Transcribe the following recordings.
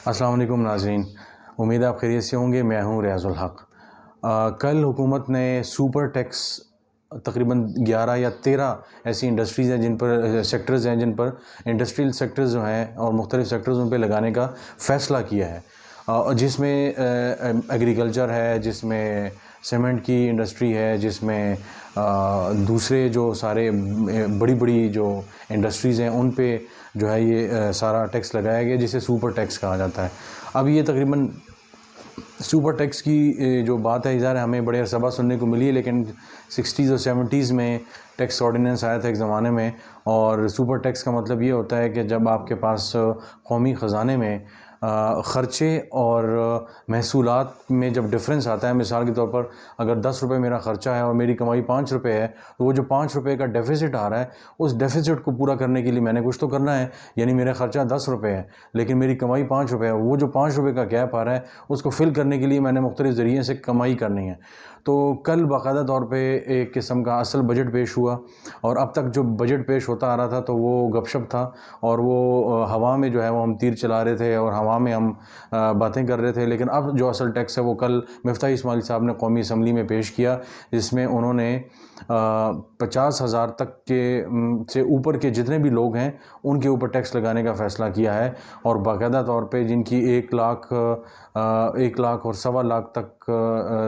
السلام علیکم ناظرین، امید ہے آپ خیریت سے ہوں گے۔ میں ہوں ریاض الحق۔ کل حکومت نے سپر ٹیکس تقریباً 11 یا 13 ایسی انڈسٹریز ہیں جن پر سیکٹرز ہیں جن پر انڈسٹریل سیکٹرز جو ہیں اور مختلف سیکٹرز ان پہ لگانے کا فیصلہ کیا ہے، جس میں ایگریکلچر ہے، جس میں سیمنٹ کی انڈسٹری ہے، جس میں دوسرے جو سارے بڑی بڑی جو انڈسٹریز ہیں ان پہ جو ہے یہ سارا ٹیکس لگایا گیا، جسے سپر ٹیکس کہا جاتا ہے۔ اب یہ تقریباً سپر ٹیکس کی جو بات ہے ظاہر ہمیں بڑے عرصہ سننے کو ملی ہے، لیکن 60s اور 70s میں ٹیکس آرڈیننس آیا تھا ایک زمانے میں، اور سپر ٹیکس کا مطلب یہ ہوتا ہے کہ جب آپ کے پاس قومی خزانے میں خرچے اور محصولات میں جب ڈفرینس آتا ہے، مثال کے طور پر اگر 10 روپے میرا خرچہ ہے اور میری کمائی 5 روپے ہے، تو وہ جو 5 روپے کا ڈیفیسٹ آ رہا ہے، اس ڈیفیسٹ کو پورا کرنے کے لیے میں نے کچھ تو کرنا ہے، یعنی میرا خرچہ 10 روپے ہے لیکن میری کمائی 5 روپے ہے، وہ جو 5 روپے کا گیپ آ رہا ہے اس کو فل کرنے کے لیے میں نے مختلف ذریعے سے کمائی کرنی ہے۔ تو کل باقاعدہ طور پہ ایک قسم کا اصل بجٹ پیش ہوا، اور اب تک جو بجٹ پیش ہوتا آ رہا تھا تو وہ گپ شپ تھا، اور وہ ہوا میں جو ہے وہ ہم تیر چلا رہے تھے اور ہوا میں ہم باتیں کر رہے تھے۔ لیکن اب جو اصل ٹیکس ہے وہ کل مفتاح اسماعیل صاحب نے قومی اسمبلی میں پیش کیا، جس میں انہوں نے 50,000 تک کے سے اوپر کے جتنے بھی لوگ ہیں ان کے اوپر ٹیکس لگانے کا فیصلہ کیا ہے، اور باقاعدہ طور پہ جن کی 1 لاکھ اور 1.25 لاکھ تک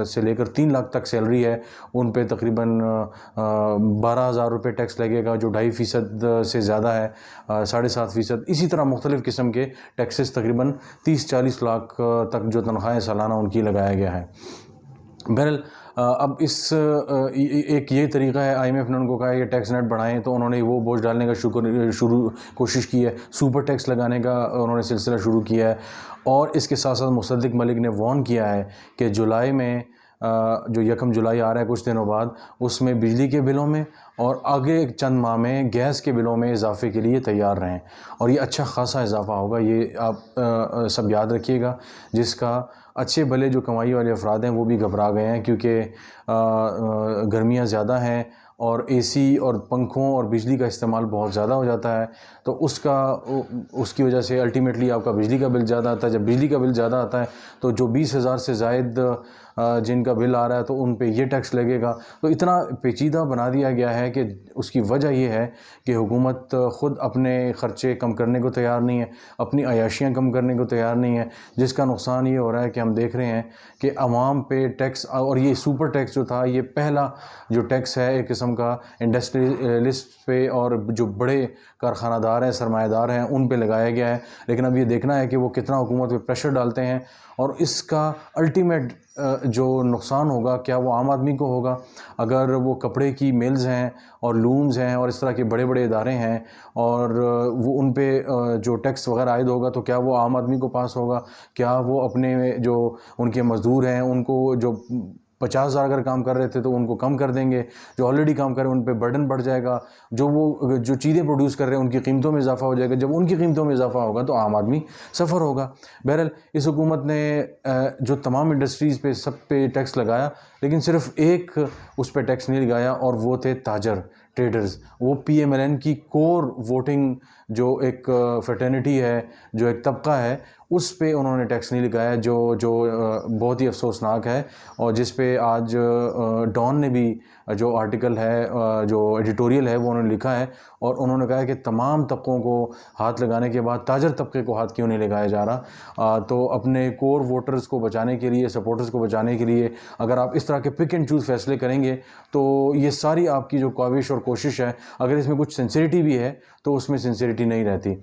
سے لے کر 3 لاکھ تک سیلری ہے، ان پہ تقریباً 12,000 روپے ٹیکس لگے گا، جو 2.5% سے زیادہ ہے، 7.5%۔ اسی طرح مختلف قسم کے ٹیکسز تقریباً 30-40 لاکھ تک جو تنخواہیں سالانہ ان کی لگایا گیا ہے۔ بہرحال اب ایک یہ طریقہ ہے، آئی ایم ایف نے ان کو کہا ہے کہ ٹیکس نیٹ بڑھائیں، تو انہوں نے وہ بوجھ ڈالنے کا کوشش کی ہے، سپر ٹیکس لگانے کا انہوں نے سلسلہ شروع کیا ہے۔ اور اس کے ساتھ ساتھ مصدق ملک نے وارن کیا ہے کہ جولائی میں جو 1 جولائی آ رہا ہے کچھ دنوں بعد، اس میں بجلی کے بلوں میں اور آگے چند ماہ میں گیس کے بلوں میں اضافے کے لیے تیار رہیں، اور یہ اچھا خاصا اضافہ ہوگا، یہ آپ سب یاد رکھیے گا، جس کا اچھے بھلے جو کمائی والے افراد ہیں وہ بھی گھبرا گئے ہیں، کیونکہ گرمیاں زیادہ ہیں اور اے سی اور پنکھوں اور بجلی کا استعمال بہت زیادہ ہو جاتا ہے، تو اس کی وجہ سے الٹیمیٹلی آپ کا بجلی کا بل زیادہ آتا ہے۔ جب بجلی کا بل زیادہ آتا ہے تو جو 20,000 سے زائد جن کا بل آ رہا ہے تو ان پہ یہ ٹیکس لگے گا، تو اتنا پیچیدہ بنا دیا گیا ہے کہ اس کی وجہ یہ ہے کہ حکومت خود اپنے خرچے کم کرنے کو تیار نہیں ہے، اپنی عیاشیاں کم کرنے کو تیار نہیں ہے، جس کا نقصان یہ ہو رہا ہے کہ ہم دیکھ رہے ہیں کہ عوام پہ ٹیکس، اور یہ سپر ٹیکس جو تھا یہ پہلا جو ٹیکس ہے ایک قسم کا انڈسٹریلسٹ پہ اور جو بڑے کارخانہ دار ہیں، سرمایہ دار ہیں، ان پہ لگایا گیا ہے، لیکن اب یہ دیکھنا ہے کہ وہ کتنا حکومت پہ پریشر ڈالتے ہیں، اور اس کا الٹیمیٹ جو نقصان ہوگا کیا وہ عام آدمی کو ہوگا؟ اگر وہ کپڑے کی میلز ہیں اور لومز ہیں اور اس طرح کے بڑے بڑے ادارے ہیں اور وہ ان پہ جو ٹیکس وغیرہ عائد ہوگا تو کیا وہ عام آدمی کو پاس ہوگا؟ کیا وہ اپنے جو ان کے مزدور ہیں ان کو جو 50,000 اگر کام کر رہے تھے تو ان کو کم کر دیں گے، جو آلریڈی کام کر رہے ہیں ان پہ برڈن بڑھ جائے گا، جو چیزیں پروڈیوس کر رہے ہیں ان کی قیمتوں میں اضافہ ہو جائے گا، جب ان کی قیمتوں میں اضافہ ہوگا تو عام آدمی سفر ہوگا۔ بہرحال اس حکومت نے جو تمام انڈسٹریز پہ سب پہ ٹیکس لگایا، لیکن صرف ایک اس پہ ٹیکس نہیں لگایا، اور وہ تھے تاجر، ٹریڈرز۔ وہ پی ایم ایل این کی کور ووٹنگ جو ایک فریٹرنیٹی ہے، جو ایک طبقہ ہے، اس پہ انہوں نے ٹیکس نہیں لگایا، جو بہت ہی افسوسناک ہے، اور جس پہ آج ڈان نے بھی جو آرٹیکل ہے، جو ایڈیٹوریل ہے وہ انہوں نے لکھا ہے، اور انہوں نے کہا ہے کہ تمام طبقوں کو ہاتھ لگانے کے بعد تاجر طبقے کو ہاتھ کیوں نہیں لگایا جا رہا؟ تو اپنے کور ووٹرز کو بچانے کے لیے، سپورٹرز کو بچانے کے لیے اگر آپ اس طرح کے پک اینڈ چوز فیصلے کریں گے تو یہ ساری آپ کی جو کاوش اور کوشش ہے، اگر اس میں کچھ سنسیریٹی بھی ہے تو اس میں سنسیریٹی نہیں رہتی۔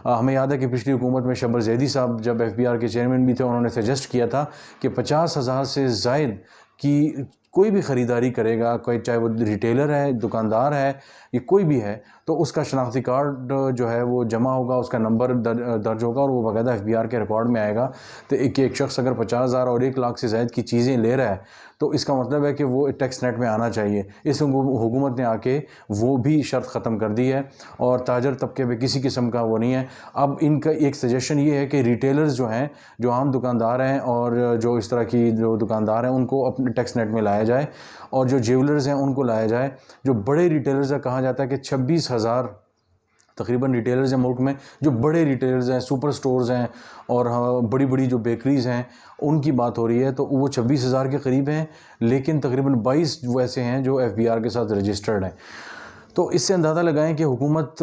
ہمیں یاد ہے کہ پچھلی حکومت میں شبر زیدی صاحب جب ایف بی آر کے چیئرمین بھی تھے، انہوں نے سجیسٹ کیا تھا کہ 50,000 سے زائد کی کوئی بھی خریداری کرے گا، کوئی چاہے وہ ریٹیلر ہے، دکاندار ہے، یہ کوئی بھی ہے، تو اس کا شناختی کارڈ جو ہے وہ جمع ہوگا، اس کا نمبر درج ہوگا، اور وہ باقاعدہ ایف بی آر کے ریکارڈ میں آئے گا۔ تو ایک شخص اگر 50,000 اور 1 لاکھ سے زائد کی چیزیں لے رہا ہے تو اس کا مطلب ہے کہ وہ ٹیکس نیٹ میں آنا چاہیے۔ اس حکومت نے آ کے وہ بھی شرط ختم کر دی ہے، اور تاجر طبقے پہ کسی قسم کا وہ نہیں ہے۔ اب ان کا ایک سجیشن یہ ہے کہ ریٹیلرز جو ہیں، جو عام دکاندار ہیں اور جو اس طرح کی جو دکاندار ہیں، ان کو اپنے ٹیکس نیٹ میں لایا جائے، اور جو جیولرز ہیں ان کو لایا جائے۔ جو بڑے ریٹیلرز ہیں، کہا جاتا ہے کہ 26,000 تقریباً ریٹیلرز ہیں ملک میں جو بڑے ریٹیلرز ہیں, سپر سٹورز ہیں اور بڑی بڑی جو بیکریز ہیں, ان کی بات ہو رہی ہے, تو وہ 26,000 کے قریب ہیں, لیکن تقریباً 22 وہ ایسے ہیں جو FBR کے ساتھ رجسٹرڈ ہیں. تو اس سے اندازہ لگائیں کہ حکومت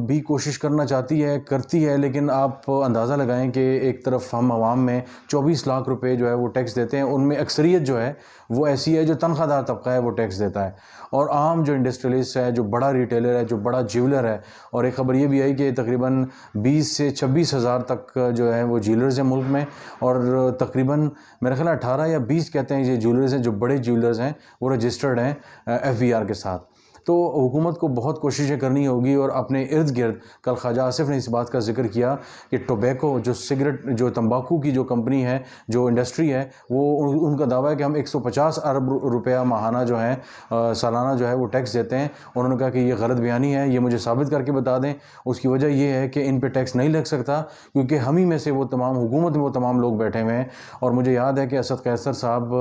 بھی کوشش کرنا چاہتی ہے, کرتی ہے, لیکن آپ اندازہ لگائیں کہ ایک طرف ہم عوام میں 24 لاکھ روپے جو ہے وہ ٹیکس دیتے ہیں, ان میں اکثریت جو ہے وہ ایسی ہے جو تنخواہ دار طبقہ ہے وہ ٹیکس دیتا ہے, اور عام جو انڈسٹریلسٹ ہے, جو بڑا ریٹیلر ہے, جو بڑا جیولر ہے, اور ایک خبر یہ بھی آئی کہ تقریباً 20 سے 26 ہزار تک جو ہے وہ جیولرز ہیں ملک میں, اور تقریباً میرا خیال 18 یا 20 کہتے ہیں یہ جیولرز ہیں جو بڑے جیولرز ہیں وہ رجسٹرڈ ہیں FBR کے ساتھ. تو حکومت کو بہت کوششیں کرنی ہوگی, اور اپنے ارد گرد, کل خواجہ آصف نے اس بات کا ذکر کیا کہ ٹوبیکو جو سگریٹ جو تمباکو کی جو کمپنی ہے, جو انڈسٹری ہے, وہ ان کا دعویٰ ہے کہ ہم 150 ارب روپیہ ماہانہ جو ہے سالانہ جو ہے وہ ٹیکس دیتے ہیں. انہوں نے کہا کہ یہ غلط بیانی ہے, یہ مجھے ثابت کر کے بتا دیں. اس کی وجہ یہ ہے کہ ان پہ ٹیکس نہیں لگ سکتا کیونکہ ہم ہی میں سے وہ تمام حکومت میں وہ تمام لوگ بیٹھے ہوئے ہیں. اور مجھے یاد ہے کہ اسد قیصر صاحب,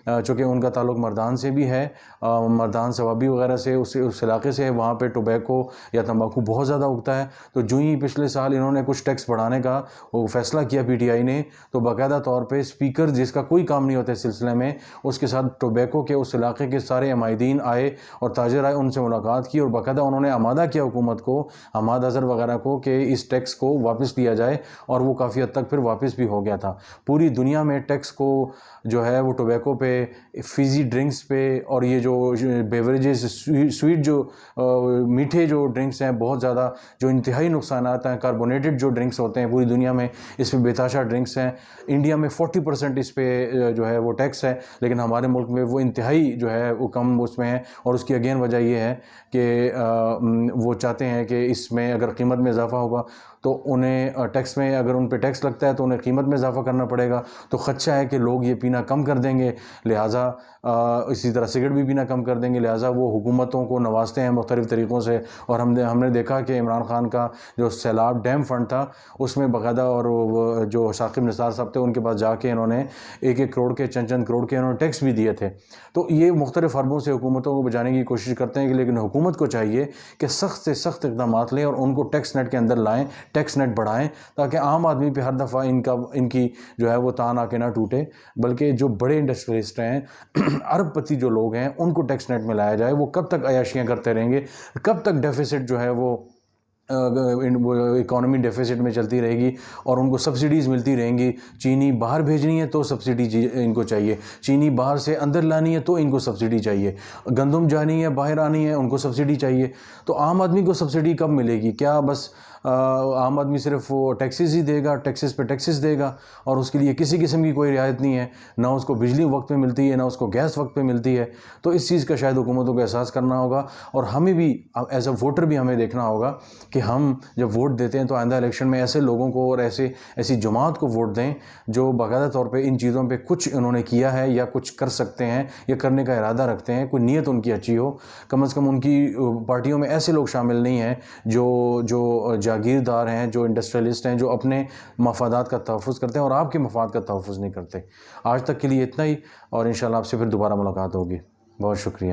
چونکہ ان کا تعلق مردان سے بھی ہے, مردان ثوابی وغیرہ سے, اس علاقے سے, وہاں پہ ٹوبیکو یا تمباکو بہت زیادہ اگتا ہے. تو جو ہی پچھلے سال انہوں نے کچھ ٹیکس بڑھانے کا وہ فیصلہ کیا PTI نے, تو باقاعدہ طور پہ اسپیکر جس کا کوئی کام نہیں ہوتا اس سلسلے میں, اس کے ساتھ ٹوبیکو کے اس علاقے کے سارے عمائدین آئے اور تاجر آئے, ان سے ملاقات کی, اور باقاعدہ انہوں نے آمادہ کیا حکومت کو, حماد اظہر وغیرہ کو, کہ اس ٹیکس کو واپس لیا جائے, اور وہ کافی حد تک پھر واپس بھی ہو گیا تھا. پوری دنیا میں ٹیکس کو جو ہے وہ ٹوبیکو پہ, فیزی ڈرنکس پہ, اور یہ جو بیوریجز سویٹ جو میٹھے جو ڈرنکس ہیں بہت زیادہ جو انتہائی نقصانات ہیں, کاربونیٹڈ جو ڈرنکس ہوتے ہیں پوری دنیا میں اس میں بےتحاشا ڈرنکس ہیں. انڈیا میں 40% اس پہ جو ہے وہ ٹیکس ہے, لیکن ہمارے ملک میں وہ انتہائی جو ہے وہ کم اس میں ہے. اور اس کی اگین وجہ یہ ہے کہ وہ چاہتے ہیں کہ اس میں اگر قیمت میں اضافہ ہوگا تو انہیں ٹیکس میں, اگر ان پہ ٹیکس لگتا ہے تو انہیں قیمت میں اضافہ کرنا پڑے گا, تو خدشہ ہے کہ لوگ یہ پینا کم کر دیں گے, لہٰذا اسی طرح سگریٹ بھی پینا کم کر دیں گے, لہٰذا وہ حکومتوں کو نوازتے ہیں مختلف طریقوں سے. اور ہم نے دیکھا کہ عمران خان کا جو سیلاب ڈیم فنڈ تھا اس میں باقاعدہ, اور وہ جو ثاقب نثار صاحب تھے ان کے پاس جا کے انہوں نے 1-1 کروڑ کے, چند کروڑ کے انہوں نے ٹیکس بھی دیے تھے. تو یہ مختلف حربوں سے حکومتوں کو بچانے کی کوشش کرتے ہیں, لیکن حکومت کو چاہیے کہ سخت سے سخت اقدامات لیں اور ان کو ٹیکس نیٹ کے اندر لائیں, ٹیکس نیٹ بڑھائیں, تاکہ عام آدمی پہ ہر دفعہ ان کی جو ہے وہ تان آ کے نہ ٹوٹے, بلکہ جو بڑے انڈسٹریلسٹ ہیں, ارب پتی جو لوگ ہیں, ان کو ٹیکس نیٹ میں لایا جائے. وہ کب تک عیاشیاں کرتے رہیں گے, کب تک ڈیفیسٹ جو ہے وہ اکانومی ڈیفیسٹ میں چلتی رہے گی, اور ان کو سبسڈیز ملتی رہیں گی. چینی باہر بھیجنی ہے تو سبسڈی ان کو چاہیے, چینی باہر سے اندر لانی ہے تو ان کو سبسڈی چاہیے, گندم جانی ہے باہر آنی ہے ان کو سبسڈی چاہیے. تو عام آدمی کو سبسڈی کب ملے گی؟ کیا بس عام آدمی صرف وہ ٹیکسز ہی دے گا, ٹیکسز پہ ٹیکسز دے گا, اور اس کے لیے کسی قسم کی کوئی رعایت نہیں ہے, نہ اس کو بجلی وقت پہ ملتی ہے, نہ اس کو گیس وقت پہ ملتی ہے. تو اس چیز کا شاید حکومتوں کو احساس کرنا ہوگا, اور ہمیں بھی ایز اے ووٹر بھی ہمیں دیکھنا ہوگا کہ ہم جب ووٹ دیتے ہیں تو آئندہ الیکشن میں ایسے لوگوں کو اور ایسی جماعت کو ووٹ دیں جو باقاعدہ طور پہ ان چیزوں پہ کچھ انہوں نے کیا ہے یا کچھ کر سکتے ہیں یا کرنے کا ارادہ رکھتے ہیں, کوئی نیت ان کی اچھی ہو. کم از کم ان کی پارٹیوں میں ایسے لوگ شامل نہیں ہیں جو جاگیردار ہیں, جو انڈسٹریلسٹ ہیں, جو اپنے مفادات کا تحفظ کرتے ہیں اور آپ کے مفاد کا تحفظ نہیں کرتے. آج تک کے لیے اتنا ہی, اور انشاءاللہ آپ سے پھر دوبارہ ملاقات ہوگی. بہت شکریہ.